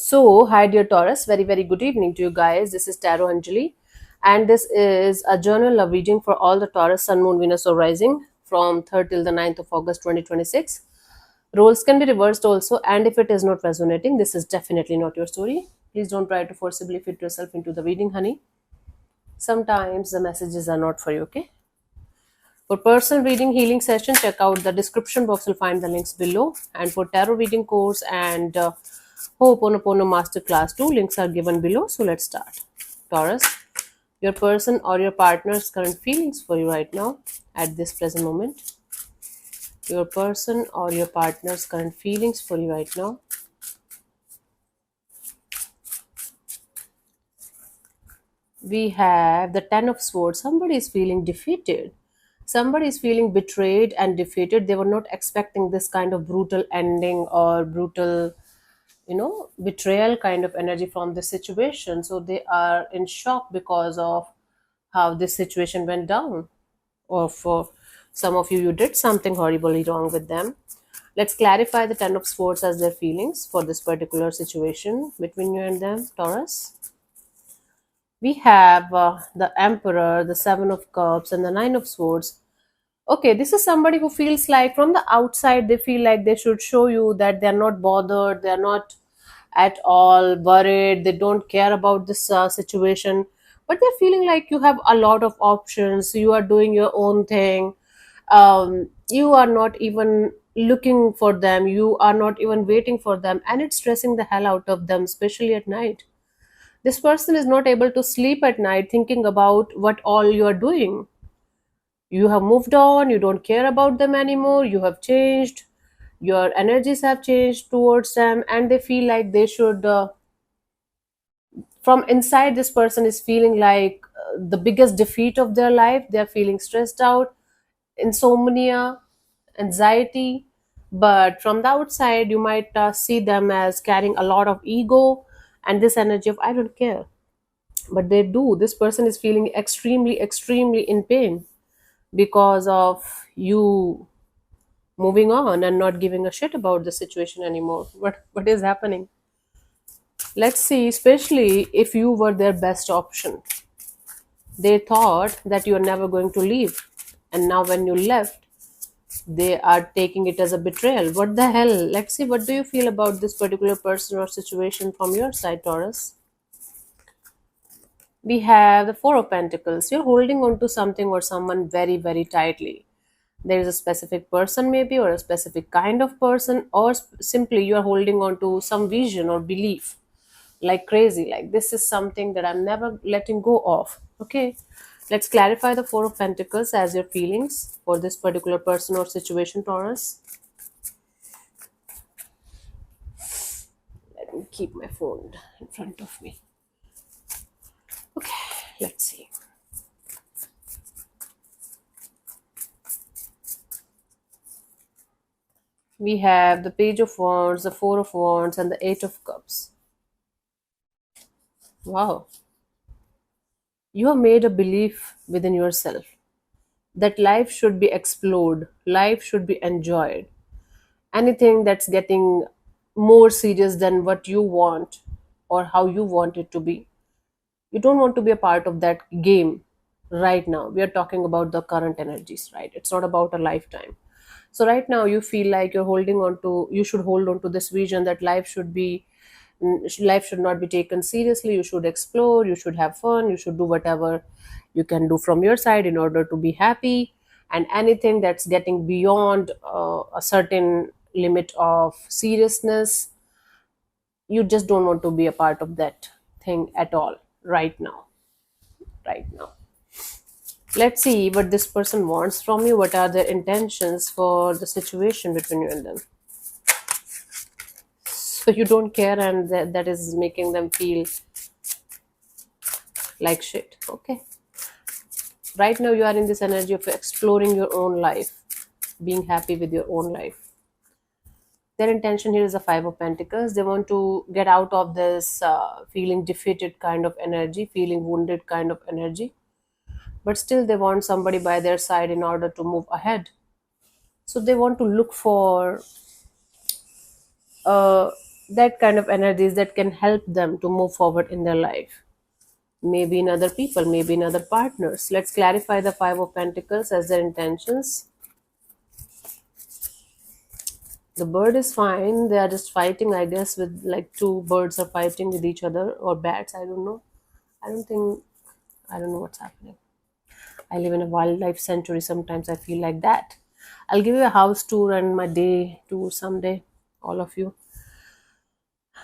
So, hi dear Taurus, very good evening to you guys. This is Tarot Anjali, and this is a journal love reading for all the Taurus, Sun, Moon, Venus, or Rising from 3rd till the 9th of August 2026. Roles can be reversed also, and if it is not resonating, this is definitely not your story. Please don't try to forcibly fit yourself into the reading, honey. Sometimes the messages are not for you, okay? For personal reading healing session, check out the description box. You'll find the links below. And for tarot reading course and Ho'oponopono Masterclass 2, links are given below. So let's start. Taurus, your person or your partner's current feelings for you right now at this present moment. Your person or your partner's current feelings for you right now. We have the Ten of Swords. Somebody is feeling defeated. Somebody is feeling betrayed and defeated. They were not expecting this kind of brutal ending or brutal, betrayal kind of energy from this situation. So they are in shock because of how this situation went down. Or for some of you, you did something horribly wrong with them. Let's clarify the Ten of Swords as their feelings for this particular situation between you and them, Taurus. We have the Emperor, the Seven of Cups, and the Nine of Swords. Okay, this is somebody who feels like from the outside they feel like they should show you that they're not bothered, they're not at all worried, they don't care about this situation, but they're feeling like you have a lot of options, you are doing your own thing, you are not even looking for them, you are not even waiting for them, and it's stressing the hell out of them, especially at night. This person is not able to sleep at night thinking about what all you are doing. You have moved on, you don't care about them anymore, you have changed, your energies have changed towards them, and they feel like they should, from inside, this person is feeling like the biggest defeat of their life. They are feeling stressed out, insomnia, anxiety. But from the outside, you might see them as carrying a lot of ego and this energy of I don't care, but they do. This person is feeling extremely in pain because of you moving on and not giving a shit about the situation anymore. What is happening? Let's see, especially if you were their best option. They thought that you are never going to leave, and now when you left, they are taking it as a betrayal. What the hell? Let's see, what do you feel about this particular person or situation from your side, Taurus? We have the Four of Pentacles. You're holding on to something or someone very tightly. There is a specific person, maybe, or a specific kind of person, or simply you are holding on to some vision or belief like crazy. Like, this is something that I'm never letting go of. Okay, let's clarify the Four of Pentacles as your feelings for this particular person or situation, Taurus. Let me keep my phone in front of me. Okay, let's see. We have the Page of Wands, the Four of Wands, and the Eight of Cups. Wow. You have made a belief within yourself that life should be explored, life should be enjoyed. Anything that's getting more serious than what you want or how you want it to be, you don't want to be a part of that game right now. We are talking about the current energies, right? It's not about a lifetime. So right now you feel like you should hold on to this vision that life should not be taken seriously. You should explore, you should have fun, you should do whatever you can do from your side in order to be happy. And anything that's getting beyond a certain limit of seriousness, you just don't want to be a part of that thing at all right now. Let's see what this person wants from you. What are their intentions for the situation between you and them? So you don't care, and that is making them feel like shit. Okay, right now you are in this energy of exploring your own life, being happy with your own life. Their intention here is a Five of Pentacles. They want to get out of this feeling defeated kind of energy, feeling wounded kind of energy, but still they want somebody by their side in order to move ahead. So they want to look for that kind of energies that can help them to move forward in their life. Maybe in other people, maybe in other partners. Let's clarify the Five of Pentacles as their intentions. The bird is fine. They are just fighting, I guess, with like two birds are fighting with each other or bats. I don't know. I don't think, I don't know what's happening. I live in a wildlife sanctuary. Sometimes I feel like that. I'll give you a house tour and my day tour someday, all of you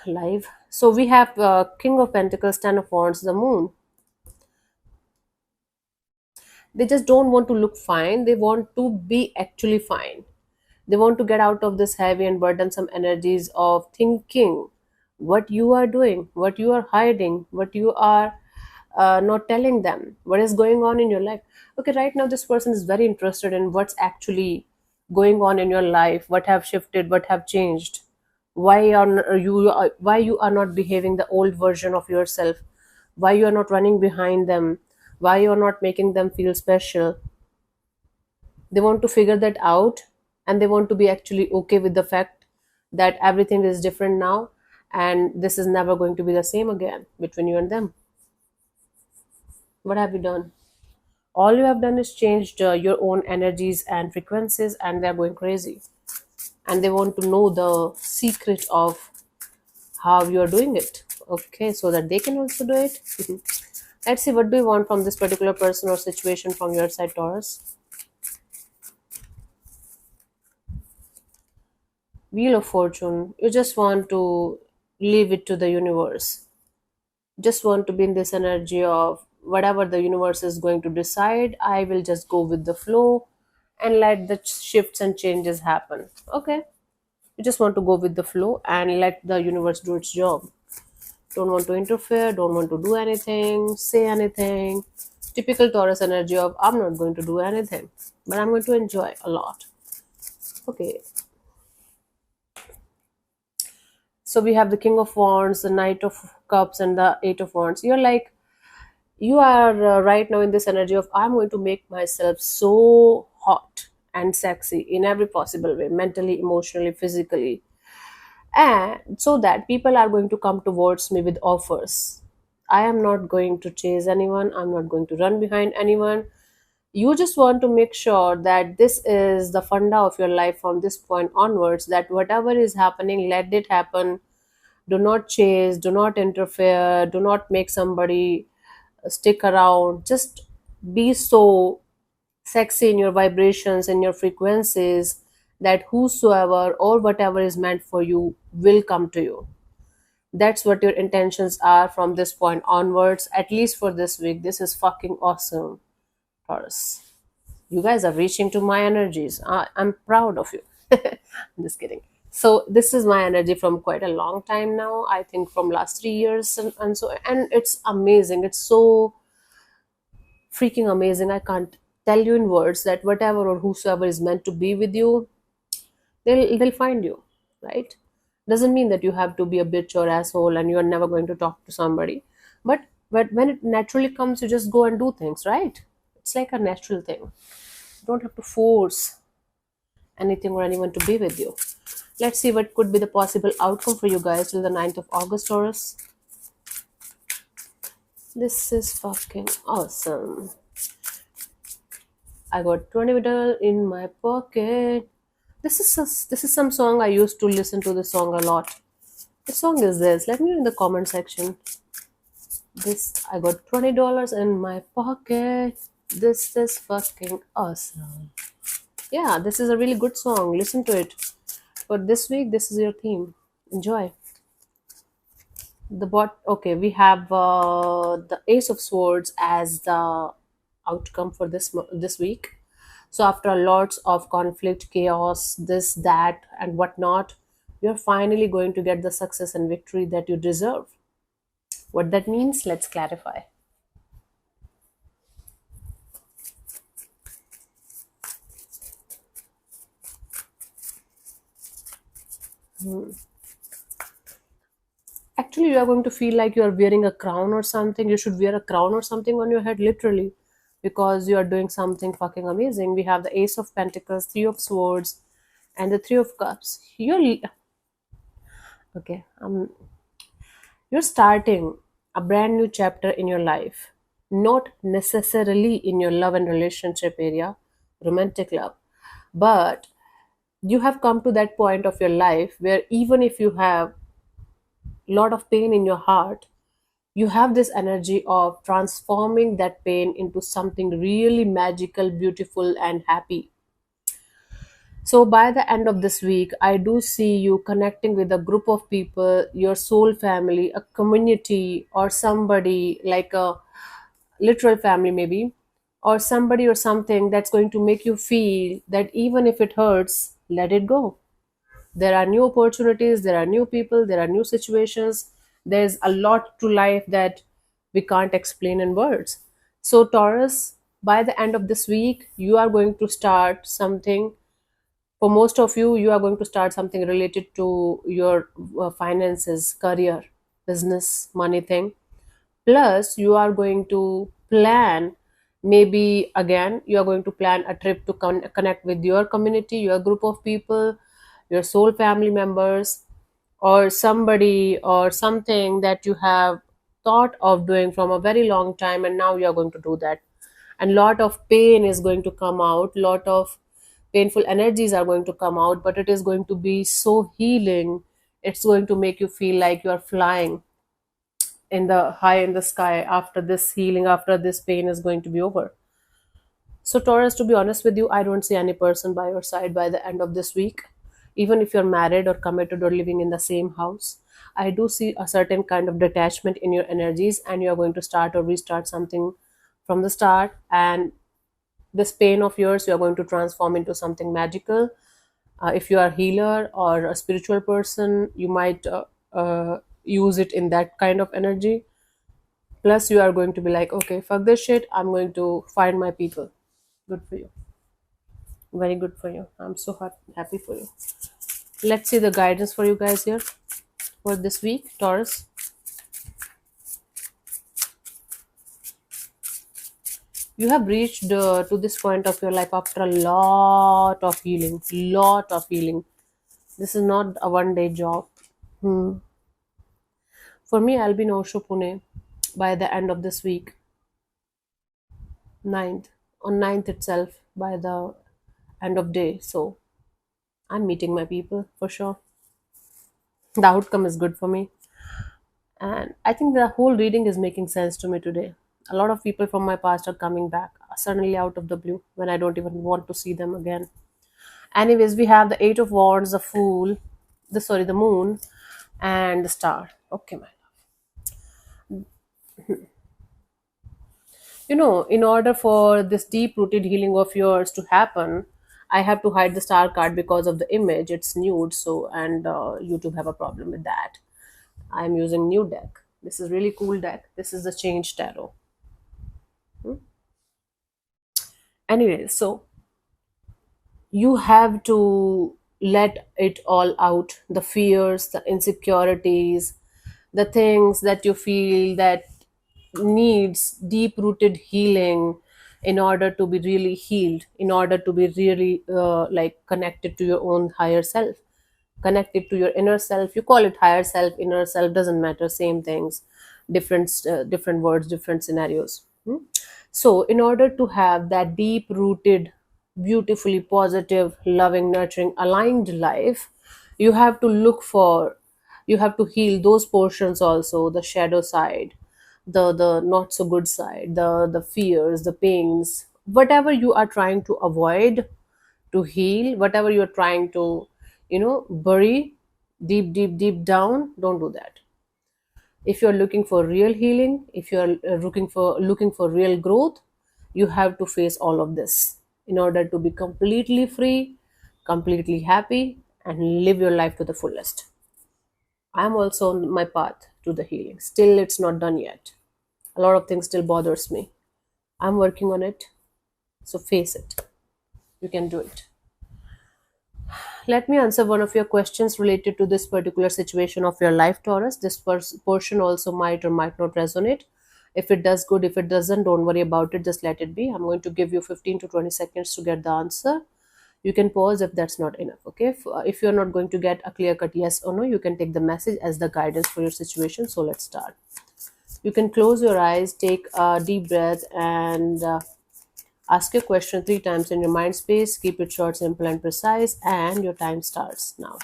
live. So we have King of Pentacles, Ten of Wands, the Moon. They just don't want to look fine. They want to be actually fine. They want to get out of this heavy and burdensome energies of thinking what you are doing, what you are hiding, what you are not telling them, what is going on in your life. Okay, right now this person is very interested in what's actually going on in your life, what have shifted, what have changed, why you are not behaving the old version of yourself, why you are not running behind them, why you are not making them feel special. They want to figure that out, and they want to be actually okay with the fact that everything is different now, and this is never going to be the same again between you and them. What have you done? All you have done is changed your own energies and frequencies, and they're going crazy, and they want to know the secret of how you are doing it, okay, so that they can also do it. Let's see, what do you want from this particular person or situation from your side, Taurus? Wheel of Fortune. You just want to leave it to the universe. Just want to be in this energy of whatever the universe is going to decide. I will just go with the flow and let the shifts and changes happen. Okay. You just want to go with the flow and let the universe do its job. Don't want to interfere, don't want to do anything, say anything. Typical Taurus energy of I'm not going to do anything, but I'm going to enjoy a lot. Okay, so we have the King of Wands, the Knight of Cups, and the Eight of Wands. You're like, you are right now in this energy of I'm going to make myself so hot and sexy in every possible way, mentally, emotionally, physically, and so that people are going to come towards me with offers. I am not going to chase anyone, I'm not going to run behind anyone. You just want to make sure that this is the funda of your life from this point onwards, that whatever is happening, let it happen. Do not chase, do not interfere, do not make somebody stick around. Just be so sexy in your vibrations and your frequencies that whosoever or whatever is meant for you will come to you. That's what your intentions are from this point onwards, at least for this week. This is fucking awesome, Taurus. You guys are reaching to my energies. I'm proud of you. I'm just kidding. So this is my energy from quite a long time now. I think from last 3 years, and so, and it's amazing. It's so freaking amazing. I can't tell you in words that whatever or whosoever is meant to be with you, they'll find you, right? Doesn't mean that you have to be a bitch or asshole and you're never going to talk to somebody, but when it naturally comes, you just go and do things, right? It's like a natural thing. You don't have to force anything or anyone to be with you. Let's see what could be the possible outcome for you guys till the 9th of August, Taurus. This is fucking awesome. I got 20 in my pocket. This is some song I used to listen to this song a lot. What song is this? Let me know in the comment section. This I got $20 in my pocket. This is fucking awesome. Yeah, this is a really good song. Listen to it. For this week, this is your theme. Enjoy. The bot. Okay, we have the Ace of Swords as the outcome for this week. So after lots of conflict, chaos, this, that, and whatnot, you're finally going to get the success and victory that you deserve. What that means, let's clarify. Actually, you are going to feel like you are wearing a crown or something. You should wear a crown or something on your head, literally, because you are doing something fucking amazing. We have the Ace of Pentacles, Three of Swords, and the Three of Cups. You're Okay. You're starting a brand new chapter in your life, not necessarily in your love and relationship area, romantic love, but you have come to that point of your life where even if you have a lot of pain in your heart, you have this energy of transforming that pain into something really magical, beautiful, and happy. So, by the end of this week, I do see you connecting with a group of people, your soul family, a community, or somebody like a literal family, maybe, or somebody or something that's going to make you feel that even if it hurts, let it go. There are new opportunities, there are new people, there are new situations. There's a lot to life that we can't explain in words. So, Taurus, by the end of this week, you are going to start something. For most of you, you are going to start something related to your finances, career, business, money thing. Plus, you are going to plan, maybe again, you are going to plan a trip to connect with your community, your group of people, your soul family members, or somebody or something that you have thought of doing from a very long time, and now you are going to do that. And lot of pain is going to come out, lot of painful energies are going to come out, but it is going to be so healing. It's going to make you feel like you are flying in the high in the sky after this healing, after this pain is going to be over. So, Taurus, to be honest with you, I don't see any person by your side by the end of this week. Even if you're married or committed or living in the same house, I do see a certain kind of detachment in your energies, and you're going to start or restart something from the start. And this pain of yours, you're going to transform into something magical. If you are a healer or a spiritual person, you might use it in that kind of energy. Plus, you are going to be like, okay, fuck this shit. I'm going to find my people. Good for you. Very good for you. I'm so happy for you. Let's see the guidance for you guys here for this week, Taurus. You have reached to this point of your life after a lot of healing. Lot of healing. This is not a one-day job. Hmm. For me, I'll be in Osho, Pune by the end of this week, ninth. On ninth itself, by the end of day. So I'm meeting my people for sure. The outcome is good for me. And I think the whole reading is making sense to me today. A lot of people from my past are coming back suddenly out of the blue when I don't even want to see them again. Anyways, we have the Eight of Wands, the Fool, the Moon, and the Star. Okay, man. In order for this deep rooted healing of yours to happen, I have to hide the Star card because of the image. It's nude, so and YouTube have a problem with that. I'm using new deck. This is really cool deck. This is the Change Tarot. Anyway, so you have to let it all out, the fears, the insecurities, the things that you feel that needs deep rooted healing in order to be really healed, in order to be really like connected to your own higher self, connected to your inner self. You call it higher self, inner self, doesn't matter, same things, different words, different scenarios. So, in order to have that deep rooted, beautifully positive, loving, nurturing, aligned life, you have to you have to heal those portions also, the shadow side, the not so good side, the fears, the pains, whatever you are trying to avoid to heal, whatever you're trying to, bury deep, deep, deep down, don't do that. If you're looking for real healing, if you're looking for real growth, you have to face all of this in order to be completely free, completely happy, and live your life to the fullest. I'm also on my path to the healing. Still, it's not done yet. A lot of things still bothers me. I'm working on it. So face it. You can do it. Let me answer one of your questions related to this particular situation of your life, Taurus. This portion also might or might not resonate. If it does, good. If it doesn't, don't worry about it. Just let it be. I'm going to give you 15 to 20 seconds to get the answer. You can pause if that's not enough. Okay, if you're not going to get a clear cut yes or no, you can take the message as the guidance for your situation. So let's start. You can close your eyes, take a deep breath, and ask your question 3 times in your mind space. Keep it short, simple, and precise, and your time starts now.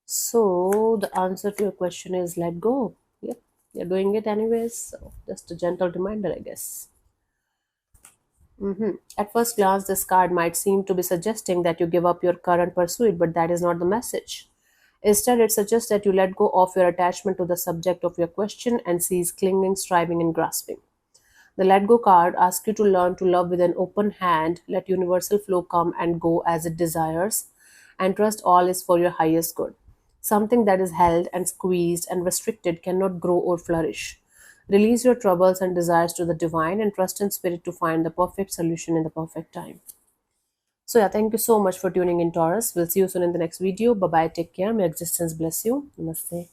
So the answer to your question is let go. Yep, you're doing it anyways. So just a gentle reminder, I guess. At first glance, this card might seem to be suggesting that you give up your current pursuit, but that is not the message. Instead, it suggests that you let go of your attachment to the subject of your question and cease clinging, striving, and grasping. The Let Go card asks you to learn to love with an open hand, let universal flow come and go as it desires, and trust all is for your highest good. Something that is held and squeezed and restricted cannot grow or flourish. Release your troubles and desires to the divine and trust in spirit to find the perfect solution in the perfect time. So, yeah, thank you so much for tuning in, Taurus. We'll see you soon in the next video. Bye bye. Take care. May existence bless you. Namaste.